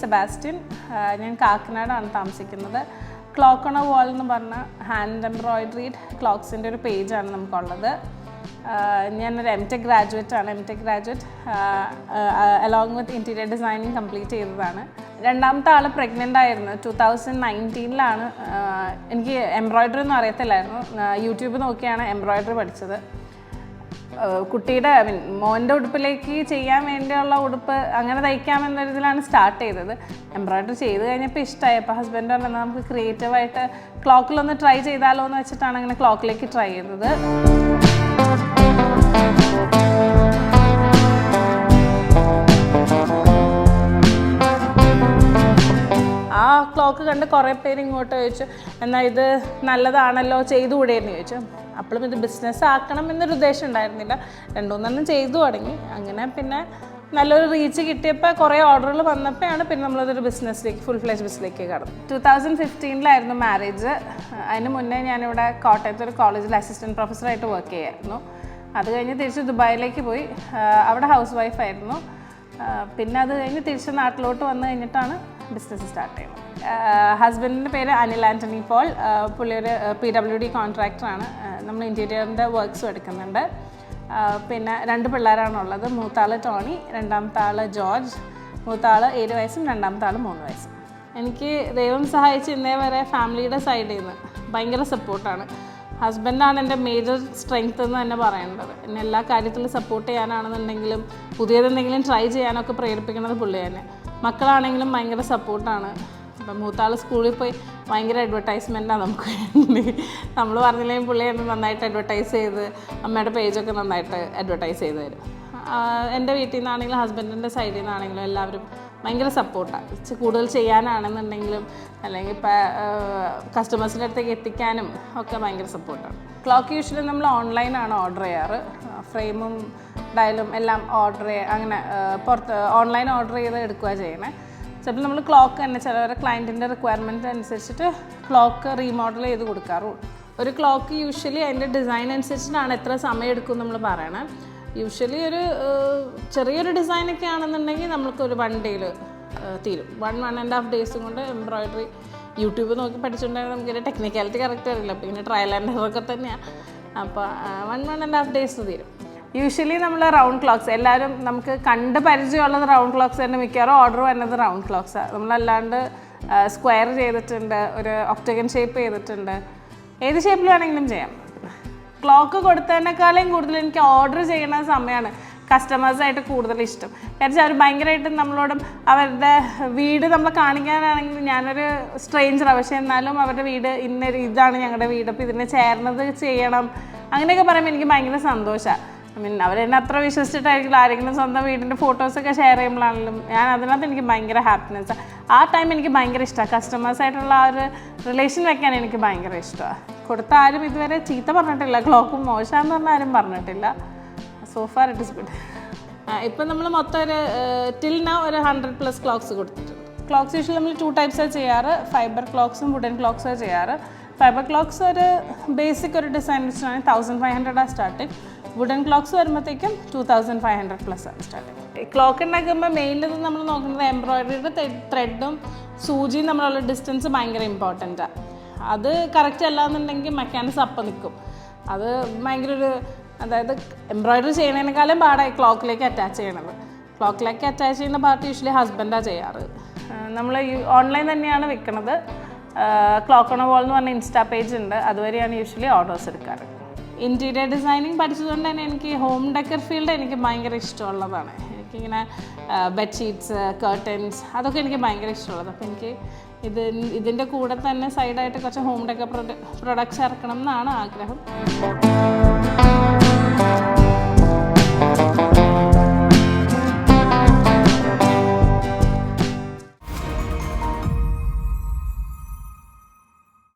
Sebastian. ഞാൻ കാക്കനാടാണ് താമസിക്കുന്നത്. Clock on A വാൾ എന്ന് പറഞ്ഞ ഹാൻഡ് എംബ്രോയിഡറീഡ് ക്ലോക്സിൻ്റെ ഒരു പേജാണ് നമുക്കുള്ളത്. ഞാനൊരു MTech ഗ്രാജുവേറ്റാണ്. MTech graduate along with interior designing complete ചെയ്തതാണ്. രണ്ടാമത്തെ ആൾ പ്രഗ്നൻ്റ് ആയിരുന്നു. 2019 എനിക്ക് എംബ്രോയിഡറി ഒന്നും അറിയത്തില്ലായിരുന്നു. യൂട്യൂബ് നോക്കിയാണ് എംബ്രോയിഡറി പഠിച്ചത്. കുട്ടിയുടെ മോൻ്റെ ഉടുപ്പിലേക്ക് ചെയ്യാൻ വേണ്ടിയുള്ള ഉടുപ്പ് അങ്ങനെ തയ്ക്കാമെന്നൊരിതിലാണ് സ്റ്റാർട്ട് ചെയ്തത്. എംബ്രോയിഡറി ചെയ്ത് കഴിഞ്ഞപ്പോൾ ഇഷ്ടമായി. അപ്പോൾ ഹസ്ബൻഡ് പറഞ്ഞാൽ നമുക്ക് ക്രിയേറ്റീവായിട്ട് ക്ലോക്കിലൊന്ന് ട്രൈ ചെയ്താലോ എന്ന് വെച്ചിട്ടാണ് അങ്ങനെ ക്ലോക്കിലേക്ക് ട്രൈ ചെയ്തത്. ആ ക്ലോക്ക് കണ്ട് കുറേ പേര് ഇങ്ങോട്ട് ചോദിച്ചു, എന്നാൽ ഇത് നല്ലതാണല്ലോ, ചെയ്തുകൂടെയെന്ന് ചോദിച്ചു. അപ്പോഴും ഇത് ബിസിനസ് ആക്കണം എന്നൊരു ഉദ്ദേശം ഉണ്ടായിരുന്നില്ല. 2-3 ചെയ്തു തുടങ്ങി. അങ്ങനെ പിന്നെ നല്ലൊരു റീച്ച് കിട്ടിയപ്പോൾ കുറേ ഓർഡറുകൾ വന്നപ്പോഴാണ് പിന്നെ നമ്മളതൊരു ബിസിനസ്സിലേക്ക് ഫുൾ ഫ്ലെജ് ബിസിനസ്സിലേക്ക് കടന്നു. 2015 മാരേജ്. അതിന് മുന്നേ ഞാനിവിടെ കോട്ടയത്ത് ഒരു കോളേജിൽ അസിസ്റ്റൻറ്റ് പ്രൊഫസറായിട്ട് വർക്ക് ചെയ്യായിരുന്നു. അത് കഴിഞ്ഞ് തിരിച്ച് ദുബായിലേക്ക് പോയി. അവിടെ ഹൗസ് വൈഫായിരുന്നു. പിന്നെ അത് കഴിഞ്ഞ് തിരിച്ച് നാട്ടിലോട്ട് വന്നു കഴിഞ്ഞിട്ടാണ് ബിസിനസ് സ്റ്റാർട്ട് ചെയ്യുന്നത്. ഹസ്ബൻഡിൻ്റെ പേര് അനിൽ ആൻ്റണി പോൾ. പുള്ളി ഒരു PWD കോൺട്രാക്ടറാണ്. നമ്മൾ ഇൻറ്റീരിയറിൻ്റെ വർക്ക്സും എടുക്കുന്നുണ്ട്. പിന്നെ 2 പിള്ളേരാണുള്ളത്. മൂത്താൾ ടോണി, രണ്ടാമത്തെ ആൾ ജോർജ്. മൂത്താൾ 7 വയസ്സും രണ്ടാമത്തെ ആൾ 3 വയസ്സും. എനിക്ക് ദൈവം സഹായിച്ച് ഇന്നേ വരെ ഫാമിലിയുടെ സൈഡിൽ നിന്ന് ഭയങ്കര സപ്പോർട്ടാണ്. ഹസ്ബൻഡാണ് എൻ്റെ മേജർ സ്ട്രെങ്ത് എന്ന് തന്നെ പറയേണ്ടത്. എന്നെ എല്ലാ കാര്യത്തിലും സപ്പോർട്ട് ചെയ്യാനാണെന്നുണ്ടെങ്കിലും പുതിയതെന്തെങ്കിലും ട്രൈ ചെയ്യാനൊക്കെ പ്രേരിപ്പിക്കുന്നത് പുള്ളി തന്നെ. മക്കളാണെങ്കിലും ഭയങ്കര സപ്പോർട്ടാണ്. ഇപ്പം മൂത്താൾ സ്കൂളിൽ പോയി ഭയങ്കര അഡ്വർടൈസ്മെൻറ്റാണ് നമുക്ക് വേണ്ടി. നമ്മൾ പറഞ്ഞില്ലെങ്കിൽ പുള്ളി എന്നെ നന്നായിട്ട് അഡ്വർടൈസ് ചെയ്ത് അമ്മയുടെ പേജൊക്കെ നന്നായിട്ട് അഡ്വർടൈസ് ചെയ്ത് തരും. എൻ്റെ വീട്ടിൽ നിന്നാണെങ്കിലും ഹസ്ബൻഡിൻ്റെ സൈഡിൽ നിന്നാണെങ്കിലും എല്ലാവരും ഭയങ്കര സപ്പോർട്ടാണ്. കൂടുതൽ ചെയ്യാനാണെന്നുണ്ടെങ്കിലും അല്ലെങ്കിൽ ഇപ്പോൾ കസ്റ്റമേഴ്സിൻ്റെ അടുത്തേക്ക് എത്തിക്കാനും ഒക്കെ ഭയങ്കര സപ്പോർട്ടാണ്. ക്ലോക്ക് യൂഷ്വലി നമ്മൾ ഓൺലൈനാണ് ഓർഡർ ചെയ്യാറ്. ഫ്രെയിമും ഡയലും എല്ലാം അങ്ങനെ പുറത്ത് ഓൺലൈൻ ഓർഡർ ചെയ്ത് എടുക്കുക ചെയ്യണേ. ചിലപ്പോൾ നമ്മൾ ക്ലോക്ക് തന്നെ ചിലവരെ ക്ലയൻറ്റിൻ്റെ റിക്വയർമെൻറ്റ് അനുസരിച്ചിട്ട് ക്ലോക്ക് റീമോഡൽ ചെയ്ത് കൊടുക്കാറുള്ളൂ. ഒരു ക്ലോക്ക് യൂഷ്വലി അതിൻ്റെ ഡിസൈൻ അനുസരിച്ചിട്ടാണ് എത്ര സമയം എടുക്കും നമ്മൾ പറയണേ. യൂഷ്വലി ഒരു ചെറിയൊരു ഡിസൈനൊക്കെ ആണെന്നുണ്ടെങ്കിൽ നമുക്കൊരു 1 ഡേയിൽ തീരും. 1.5 ഡേയ്സും കൊണ്ട് എംബ്രോയിഡറി യൂട്യൂബ് നോക്കി പഠിച്ചിട്ടുണ്ടെങ്കിൽ നമുക്കൊരു ടെക്നിക്കാലിറ്റി കറക്റ്റ് അറിയില്ല. അപ്പോൾ ഇങ്ങനെ ട്രയൽ ആൻഡ് എററൊക്കെ തന്നെയാണ്. അപ്പോൾ 1.5 ഡേയ്സ് തീരും. യൂഷ്വലി നമ്മൾ റൗണ്ട് ക്ലോക്ക്സ് എല്ലാവരും നമുക്ക് കണ്ട് പരിചയമുള്ളത് റൗണ്ട് ക്ലോക്ക്സ് തന്നെ. മിക്കവാറും ഓർഡർ വരുന്നത് റൗണ്ട് ക്ലോക്ക്സാണ്. നമ്മളല്ലാണ്ട് സ്ക്വയർ ചെയ്തിട്ടുണ്ട്, ഒരു ഒക്ടഗൺ ഷേപ്പ് ചെയ്തിട്ടുണ്ട്. ഏത് ഷേപ്പിൽ വേണമെങ്കിലും ചെയ്യാം. ക്ലോക്ക് കൊടുത്തതിനേക്കാളും കൂടുതൽ എനിക്ക് ഓർഡർ ചെയ്യുന്ന സമയമാണ് കസ്റ്റമേഴ്സായിട്ട് കൂടുതൽ ഇഷ്ടം. കാരണം അവർ ഭയങ്കരമായിട്ട് നമ്മളോടും അവരുടെ വീട് നമ്മൾ കാണിക്കാനാണെങ്കിൽ ഞാനൊരു സ്ട്രേഞ്ചറാണ്, പക്ഷേ എന്നാലും അവരുടെ വീട് ഇതാണ് ഞങ്ങളുടെ വീട്, അപ്പോൾ ഇതിനെ ചേർന്നത് ചെയ്യണം അങ്ങനെയൊക്കെ പറയുമ്പോൾ എനിക്ക് ഭയങ്കര സന്തോഷമാണ്. അവരെന്നെ അത്ര വിശ്വസിച്ചിട്ടായിരിക്കില്ല ആരെങ്കിലും സ്വന്തം വീടിൻ്റെ ഫോട്ടോസൊക്കെ ഷെയർ ചെയ്യുമ്പോഴാണെങ്കിലും അതിനകത്ത് എനിക്ക് ഭയങ്കര ഹാപ്പിനെസ്സാണ്. ആ ടൈം എനിക്ക് ഭയങ്കര ഇഷ്ടമാണ്. കസ്റ്റമേഴ്സായിട്ടുള്ള ആ ഒരു റിലേഷൻ വെക്കാൻ എനിക്ക് ഭയങ്കര ഇഷ്ടമാണ്. കൊടുത്ത ആരും ഇതുവരെ ചീത്ത പറഞ്ഞിട്ടില്ല, ക്ലോക്ക് മോശമാണെന്ന് പറഞ്ഞാൽ ആരും പറഞ്ഞിട്ടില്ല. So far it is good. ഇപ്പം നമ്മൾ മൊത്തം ഒരു ടിൽ നൗ ഒരു 100+ ക്ലോക്ക്സ് കൊടുത്തിട്ടുണ്ട്. ക്ലോക്ക്സ് യൂഷ്വലി നമ്മൾ 2 ടൈപ്സാണ് ചെയ്യാറ്. ഫൈബർ ക്ലോക്ക്സും വുഡൻ ക്ലോക്ക്സും ചെയ്യാറ്. ഫൈബർ ക്ലോക്ക്സ് ഒരു ബേസിക് ഒരു ഡിസൈൻ വെച്ചിട്ടാണ് 1500 സ്റ്റാർട്ടിങ്. വുഡൻ ക്ലോക്ക്സ് വരുമ്പോഴത്തേക്കും 2500+ ആണ് സ്റ്റാർട്ടിങ്. ക്ലോക്ക് ഉണ്ടാക്കുമ്പോൾ മെയിൻലി നമ്മൾ നോക്കുന്നത് എംബ്രോയിഡറിയുടെ ത്രെഡും സൂചിയും തമ്മിലുള്ള ഡിസ്റ്റൻസ് ഭയങ്കര ഇമ്പോർട്ടൻറ്റാണ്. അത് കറക്റ്റ് അല്ലാന്നുണ്ടെങ്കിൽ മെക്കാനിക്സ് അപ്പം നിൽക്കും. അത് ഭയങ്കര ഒരു അതായത് എംബ്രോയിഡറി ചെയ്യുന്നതിനേക്കാളും പാടായി ക്ലോക്കിലേക്ക് അറ്റാച്ച് ചെയ്യണത്. ക്ലോക്കിലേക്ക് അറ്റാച്ച് ചെയ്യുന്ന പാർട്ട് യൂഷ്വലി ഹസ്ബൻഡാണ് ചെയ്യാറ്. നമ്മൾ ഓൺലൈൻ തന്നെയാണ് വിൽക്കുന്നത്. ക്ലോക്ക് ഓൺ എ വാൾ എന്ന് പറഞ്ഞ ഇൻസ്റ്റാ പേജ് ഉണ്ട്, അതുവരെയാണ് യൂഷ്വലി ഓർഡേഴ്സ് എടുക്കാറ്. ഇൻറ്റീരിയർ ഡിസൈനിങ് പഠിച്ചതുകൊണ്ട് തന്നെ എനിക്ക് ഹോം ഡെക്കർ ഫീൽഡ് എനിക്ക് ഭയങ്കര ഇഷ്ടമുള്ളതാണ്. എനിക്കിങ്ങനെ ബെഡ്ഷീറ്റ്സ്, കർട്ടൻസ് അതൊക്കെ എനിക്ക് ഭയങ്കര ഇഷ്ടമുള്ളത്. അപ്പോൾ എനിക്ക് ഇതിൻ്റെ കൂടെ തന്നെ സൈഡായിട്ട് കുറച്ച് ഹോം ഡെക്കർ പ്രൊഡക്ട്സ് ഇറക്കണം എന്നാണ് ആഗ്രഹം.